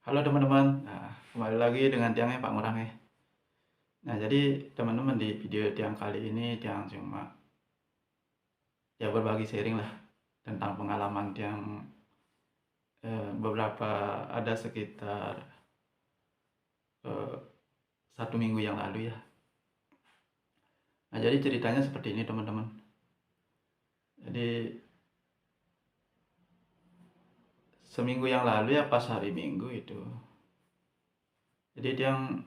Halo teman-teman, nah kembali lagi dengan Tiangnya Pak Ngurang ya. Nah jadi teman-teman di video Tiang kali ini Tiang cuma ya berbagi sharing lah tentang pengalaman Tiang beberapa ada sekitar eh, 1 minggu yang lalu ya. Nah jadi ceritanya seperti ini teman-teman. Jadi seminggu yang lalu ya pas hari Minggu itu, jadi Tiang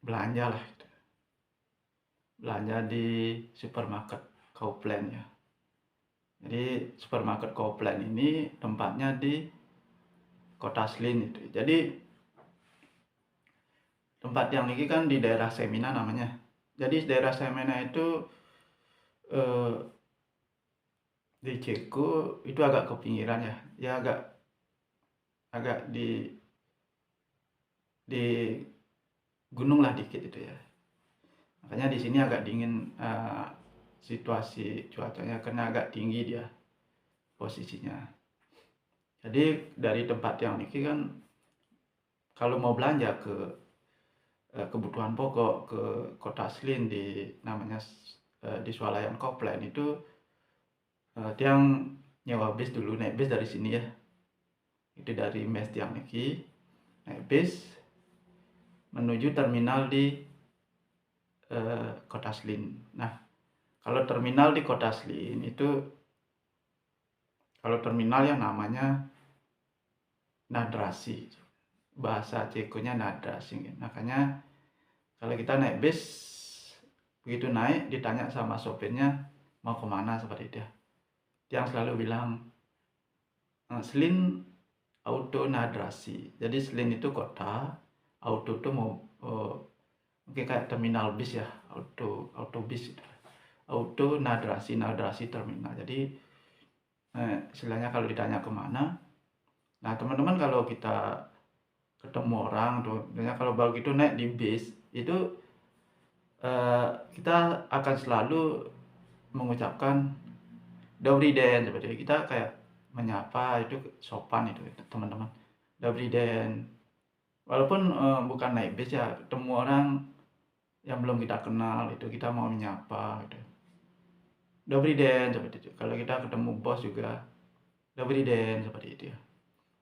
belanja lah, gitu. Belanja di supermarket Kauplan ya. Jadi supermarket Kauplan ini tempatnya di Kota Slin itu. Jadi tempat yang ini kan di daerah Semina namanya. Jadi daerah Semina itu eh, di Ceko itu agak ke pinggiran ya. Ya agak agak di gunung lah dikit itu ya. Makanya di sini agak dingin, situasi cuacanya karena agak tinggi dia posisinya. Jadi dari tempat yang ini kan kalau mau belanja ke kebutuhan pokok ke Kota Slin di namanya di swalayan Koplen itu, Tiang nyewa bis dulu, naik bis dari sini ya. Itu dari mes Tiang Niki, naik bis menuju terminal di Kota Slin. Nah, kalau terminal di Kota Slin itu, kalau terminal yang namanya Nadrasi, bahasa Cekonya Nadrasi. Makanya kalau kita naik bis, begitu naik ditanya sama sopirnya mau kemana seperti itu. Yang selalu bilang Slin Auto Nadrasi. Jadi Slin itu kota, auto itu mau mungkin kayak terminal bis ya, auto bis itu. Auto Nadrasi terminal. Jadi istilahnya kalau ditanya kemana, nah teman-teman kalau kita ketemu orang tuh, misalnya kalau begitu naik di bis itu kita akan selalu mengucapkan Dobry Den, seperti itu. Kita kayak menyapa itu sopan itu teman-teman. Dobry Den. Walaupun bukan naik bis ya, ketemu orang yang belum kita kenal itu kita mau menyapa gitu. Dobry Den seperti itu. Kalau kita ketemu bos juga Dobry Den seperti itu ya.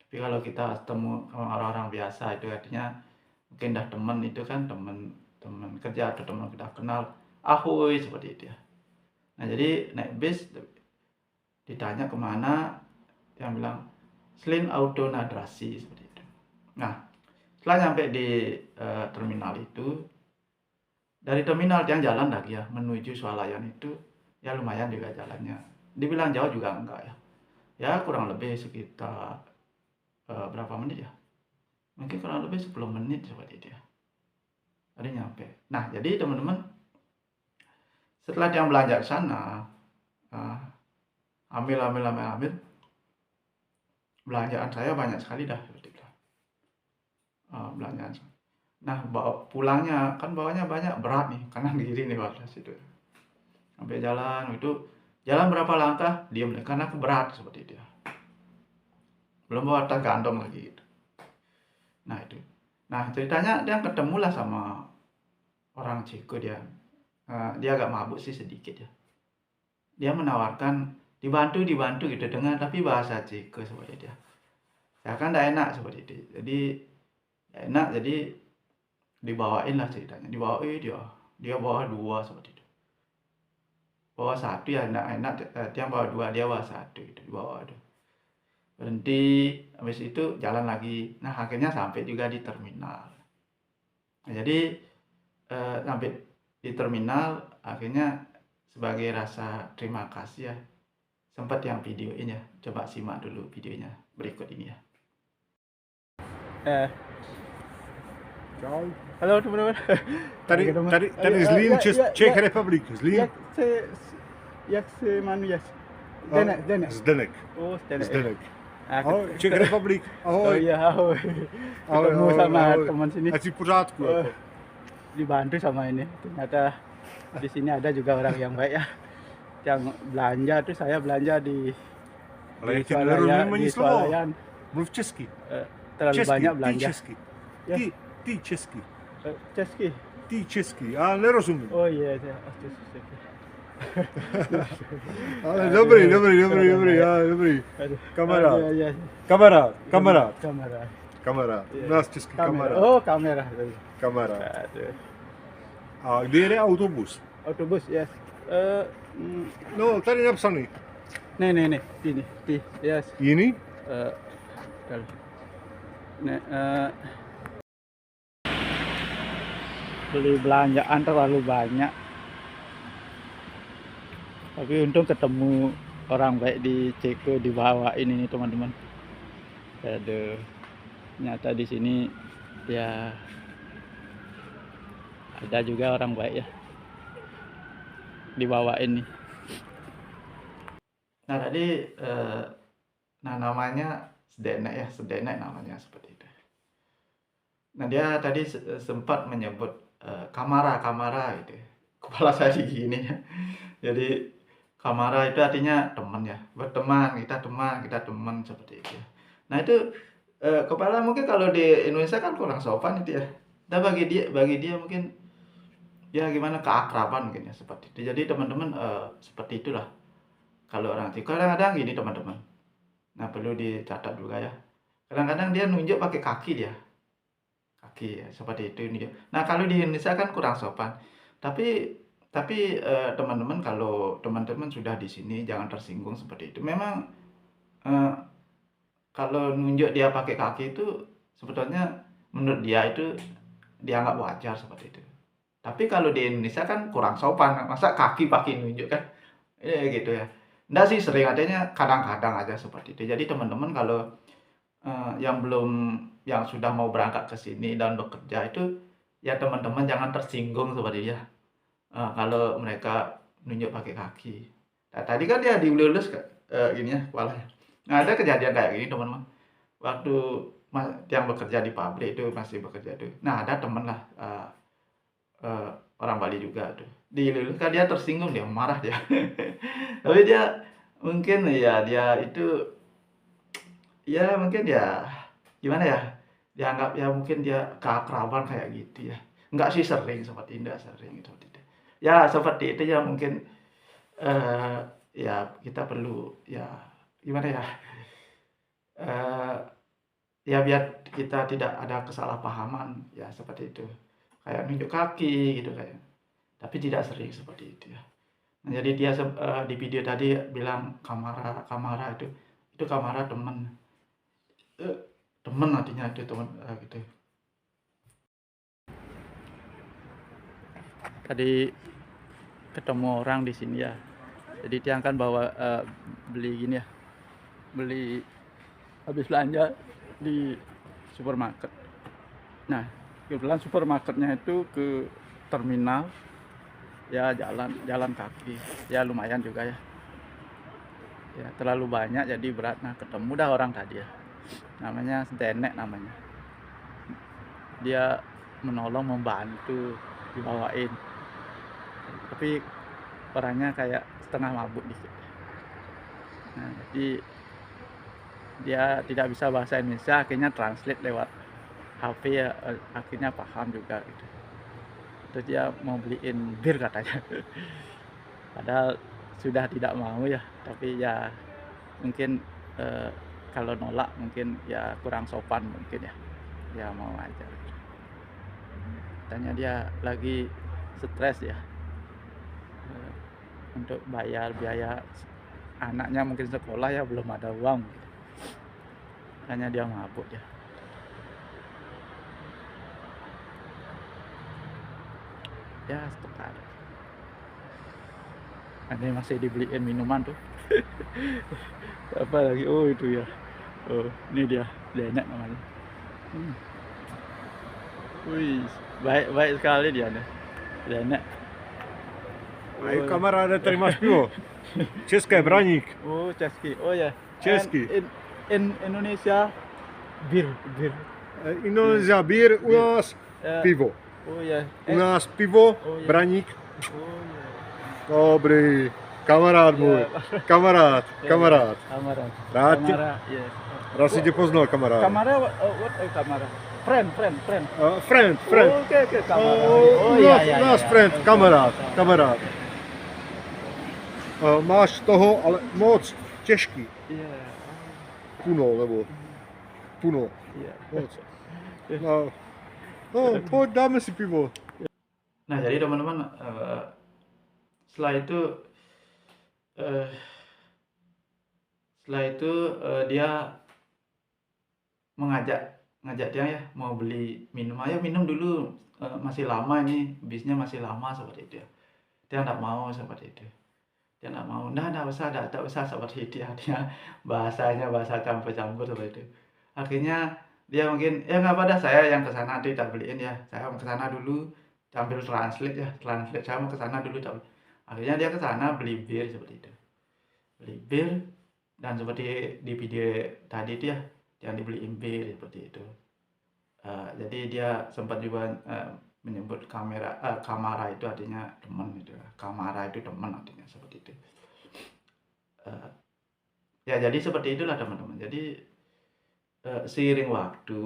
Tapi kalau kita ketemu sama orang-orang biasa itu artinya mungkin dah teman itu kan, teman kerja atau teman kita kenal, ahoy seperti itu ya. Nah jadi naik bis ditanya kemana, yang bilang Slin Auto Nadrasi seperti itu. Nah setelah nyampe di terminal itu, dari terminal yang jalan lagi ya menuju swalayan itu ya lumayan juga jalannya. Dibilang jauh juga enggak ya. Ya kurang lebih sekitar berapa menit ya? Mungkin kurang lebih 10 menit seperti itu ya. Tadi nyampe. Nah jadi teman-teman, setelah dia belanja ke sana, ambil belanjaan saya banyak sekali dah seperti itu. Belanjaan. Nah bawa pulangnya kan bawanya banyak, berat nih kanan kiri nih pada situ. Sampai jalan itu, jalan berapa langkah diam deh karena berat seperti itu ya. Belum bawa tas kantong lagi gitu. Nah itu. Nah ceritanya dia ketemulah sama orang Ceko dia. Dia agak mabuk sih sedikit ya. Dia menawarkan dibantu gitu dengan tapi bahasa Ceko seperti itu ya. Saya kan tidak enak seperti itu. Jadi enak, jadi dibawain lah ceritanya. Dibawain dia bawa 2 seperti itu. Bawa 1 ya enggak enak, dia bawa 2, dia bawa 1 gitu, dibawa itu. Berhenti, habis itu jalan lagi. Nah akhirnya sampai juga di terminal. Nah, jadi sampai di terminal akhirnya sebagai rasa terima kasih ya, sempat yang videoin ya. Coba simak dulu videonya berikut ini ya. Ciao. Halo teman-teman. That is Zlin, Czech Republic. Zlin. Jak se jmenuje? Zdenek. Zdenek. Oh, Zdenek. Zdenek. Aku, Oh, Czech Republic. oh Ahoj. iya, ahoj. Ketemu sama teman sini. Ať si v pořádku. Oh, dibantu sama ini. Ternyata di sini ada juga orang yang baik ya. Yang belanja tuh, saya belanja di Ale jak tě nerozumím ani slovo. Swalayan. Mluv česky. terlalu Česky, banyak ty belanja. česky. Ya. Ty česky. Česky. Ty česky. A nerozumím. Oh iya, Česky. Ale Aduh, dobrý, keren, já, dobrý. Aduh. Kamarád. Aduh, iya. Kamarád. Kamera. U nás český kamarád. Oh, kamera. Kamarád. Aduh. A kdy jede autobus? Autobus, yes. No, tady napsaný. Nih. Yes. Jiný? Bentar. Nih, beli belanjaan terlalu banyak. Tapi untung ketemu orang baik di Ceko, dibawain ini teman-teman. Aduh, ternyata di sini ya ada juga orang baik ya, dibawain nih. Nah tadi namanya Sedenek namanya seperti itu. Nah dia tadi sempat menyebut kamara gitu. Kepala saya gini ya. Jadi kamara itu artinya teman ya, berteman, kita teman seperti itu. Nah itu kepala mungkin kalau di Indonesia kan kurang sopan itu ya. Dan bagi dia mungkin ya gimana, keakraban mungkin ya seperti itu. Jadi teman-teman seperti itulah. Kalau orang Ceko kadang-kadang gini teman-teman. Nah perlu dicatat juga ya. Kadang-kadang dia nunjuk pakai kaki dia. Kaki ya, seperti itu nih. Nah kalau di Indonesia kan kurang sopan. Tapi teman-teman, kalau teman-teman sudah di sini jangan tersinggung seperti itu. Memang kalau nunjuk dia pakai kaki itu sebetulnya menurut dia itu dianggap wajar seperti itu. Tapi kalau di Indonesia kan kurang sopan. Masa kaki pakai nunjuk kan? Gitu ya. Enggak sih, sering adanya kadang-kadang aja seperti itu. Jadi teman-teman kalau yang sudah mau berangkat ke sini dan bekerja itu ya teman-teman jangan tersinggung seperti ya. Kalau mereka nunjuk pakai kaki. Nah, tadi kan dia diulus gini ya kepalanya. Nah, ada kejadian kayak gini teman-teman. Waktu yang bekerja di pabrik itu, masih bekerja itu. Nah, ada teman lah orang Bali juga tuh. Dilulus kan dia tersinggung, dia marah dia. Tapi dia mungkin ya dia itu ya mungkin ya gimana ya, dianggap ya mungkin dia keakraban kayak gitu ya. Enggak sih sering seperti itu, ya seperti itu ya mungkin ya kita perlu ya gimana ya, ya biar kita tidak ada kesalahpahaman ya seperti itu, kayak nunjuk kaki gitu kayak, tapi tidak sering seperti itu ya. Nah, jadi dia di video tadi bilang kamara itu kamara teman. Teman artinya itu teman gitu. Tadi ketemu orang di sini ya. Jadi dia kan bawa beli gini ya. Beli habis belanja di supermarket. Nah, kebetulan supermarketnya itu ke terminal. Ya jalan kaki. Ya lumayan juga ya. Ya terlalu banyak jadi berat. Nah, ketemu dah orang tadi ya. Namanya Sedenek namanya. Dia menolong, membantu, dibawain. Tapi orangnya kayak setengah mabuk dikit. Nah, jadi dia tidak bisa bahasa Indonesia, akhirnya translate lewat HP ya, akhirnya paham juga gitu. Terus dia mau beliin bir katanya. Padahal sudah tidak mau ya, tapi ya mungkin kalau nolak mungkin ya kurang sopan mungkin ya. Ya mau aja. Katanya dia lagi stres ya. Untuk bayar biaya anaknya mungkin sekolah ya belum ada uang. Hanya dia mabuk ya. Ya setekar. Ini masih dibeliin minuman tuh. Apa lagi? Oh itu ya. Oh ini dia, Denek namanya. Wih, baik sekali dia nih, Denek. Ayo kamaráde, tady máš pivo. České, Braník. Oh, český. Oh ya. Český. In Indonesia bir. Indonesia bír, u nás pivo. Oh ya. U nás pivo, Oh, iya. Braník. Oh ya. Dobrý. Kamarád můj. Kamarád, kamarád. Kamera. Rád tě, Kamera, yes. rád si tě poznal, kamarád. Kamera, what kamera? Friend. Friend, friend. Okay, kamera. Náš friend, kamarád. Máš toho, ale moc těžký. Yeah. Puno. Yeah. Moc. No, pojď, dáme si pivo. Nah, jadi teman-teman, setelah itu dia ngajak dia ya mau beli minum, ayo minum dulu, masih lama ini bisnya masih lama seperti itu. Dia nggak mau seperti itu. Dia nggak mau, nggak usah seperti itu. Dia bahasanya bahasa campur-campur seperti itu. Akhirnya dia mungkin ya nggak apa dah, saya yang kesana nanti tak beliin ya, saya mau kesana dulu, sambil translate, saya mau kesana dulu tak. Akhirnya dia kesana beli bir seperti itu, beli bir, dan seperti di video tadi dia yang dibeliin bir seperti itu. Jadi dia sempat juga menyebut kamara itu artinya teman itu, kamara itu teman artinya seperti itu. Ya jadi seperti itulah teman-teman. Jadi seiring waktu,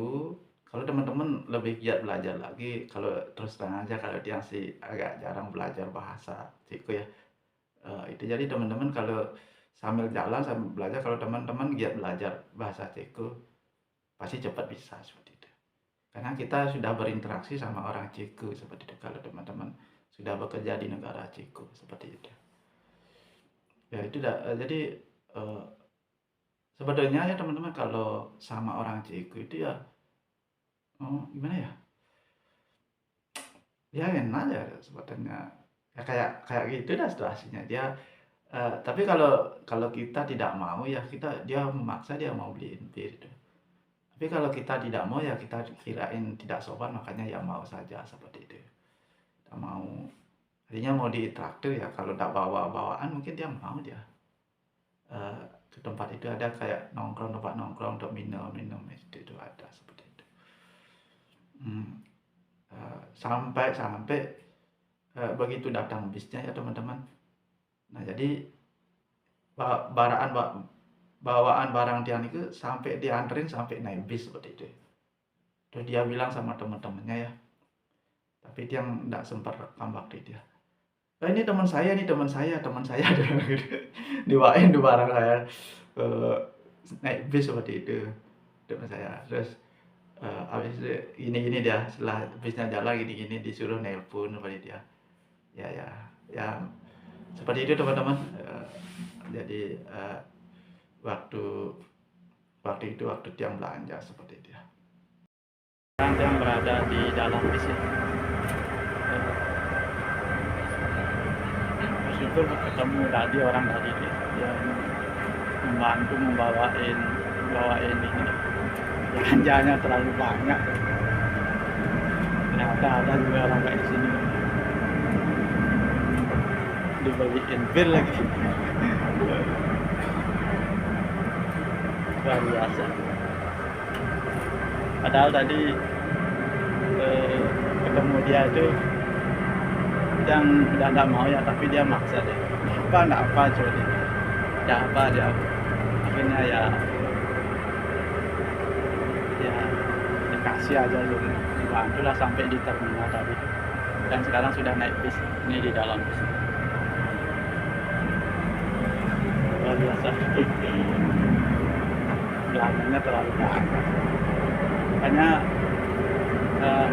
kalau teman-teman lebih giat belajar lagi, kalau terus terang aja kalau dia sih agak jarang belajar bahasa Ceko ya, itu jadi teman-teman kalau sambil jalan sambil belajar, kalau teman-teman giat belajar bahasa Ceko pasti cepat bisa seperti itu, karena kita sudah berinteraksi sama orang Ceko seperti itu. Kalau teman-teman sudah bekerja di negara Ceko seperti itu ya, itu jadi sebetulnya ya teman-teman, kalau sama orang Ceko itu ya gimana ya, ya enak ya sebetulnya ya, kayak gitu dah situasinya dia. Tapi kalau kita tidak mau ya, dia memaksa dia mau beliin bir itu. Tapi kalau kita tidak mau ya, kita kirain tidak sopan, makanya ya mau saja seperti itu. Tidak mau, artinya mau ditraktir ya, kalau tidak bawa-bawaan mungkin dia mau dia. Ke tempat itu ada kayak tempat nongkrong untuk minum itu ada seperti itu. Sampai begitu datang bisnya ya teman-teman. Nah jadi bawaan barang dia itu sampai dianterin sampai naik bis seperti itu. Terus dia bilang sama teman-temannya ya, tapi dia nggak sempat rekam waktu dia. Ini teman saya diwain tuh barang saya naik bis seperti itu teman saya. Terus habis itu gini dia, setelah bisnya jalan gini disuruh nelpon seperti dia. Ya seperti itu teman-teman. Jadi waktu itu tiang belanja seperti dia. Yang berada di dalam bis ya. Itu ketemu tadi orang tadi yang membantu bawain ini, belanjanya terlalu banyak. Ternyata ada juga orang kayak sini dibeliin bir lagi. Luar biasa. Padahal tadi ketemu dia itu yang udah nggak mau ya, tapi dia maksa deh. Nggak apa coba dia akhirnya ya dikasih aja dulu, bantulah sampai di terminal tadi, dan sekarang sudah naik bis, ini di dalam bis. Luar biasa. Belanjanya terlalu banyak, makanya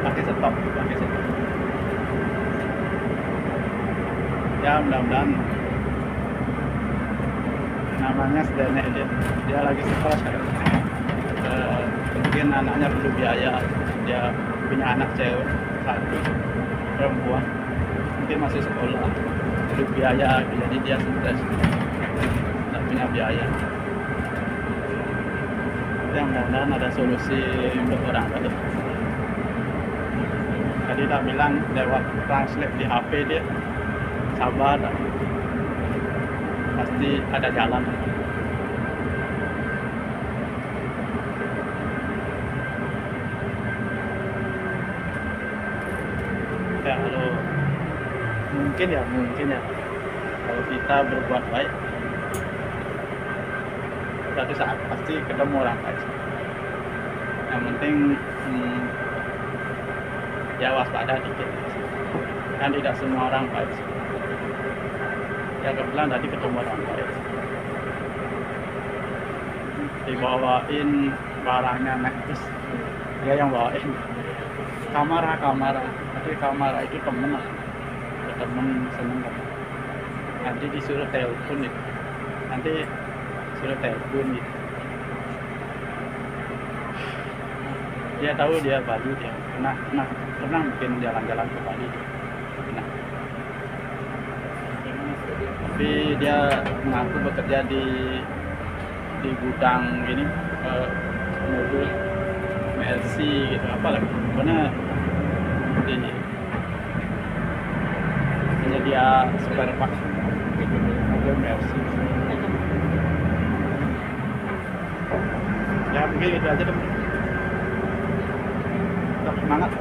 pakai stop. Ya mudah-mudahan namanya sedenek dia lagi stres kan. Mungkin anaknya perlu biaya, dia punya anak cewek satu, perempuan, mungkin masih sekolah, perlu biaya, jadi dia stres, tidak punya biaya. Ya mudah-mudahan ada solusi untuk orang tadi. Tadi tak bilang lewat translate di HP dia, sabar, pasti ada jalan. Ya kalau mungkin ya kalau kita berbuat baik, suatu saat pasti ketemu orang baik. Yang penting ya waspada dikit, kan tidak semua orang baik. Ya kebetulan tadi ketemu orang baik, dibawain barangnya, naik terus dia yang bawain kamera, tapi kamera itu temen seneng kan. Nanti disuruh telepon itu, dia tahu dia Bali, dia pernah bikin jalan-jalan ke Bali, pernah. Tapi dia mengaku bekerja di gudang gini, mobil MLC gitu, apa lagi pokoknya di penyedia spare part mobil MLC. Ya mungkin itu aja deh. Tetap semangat.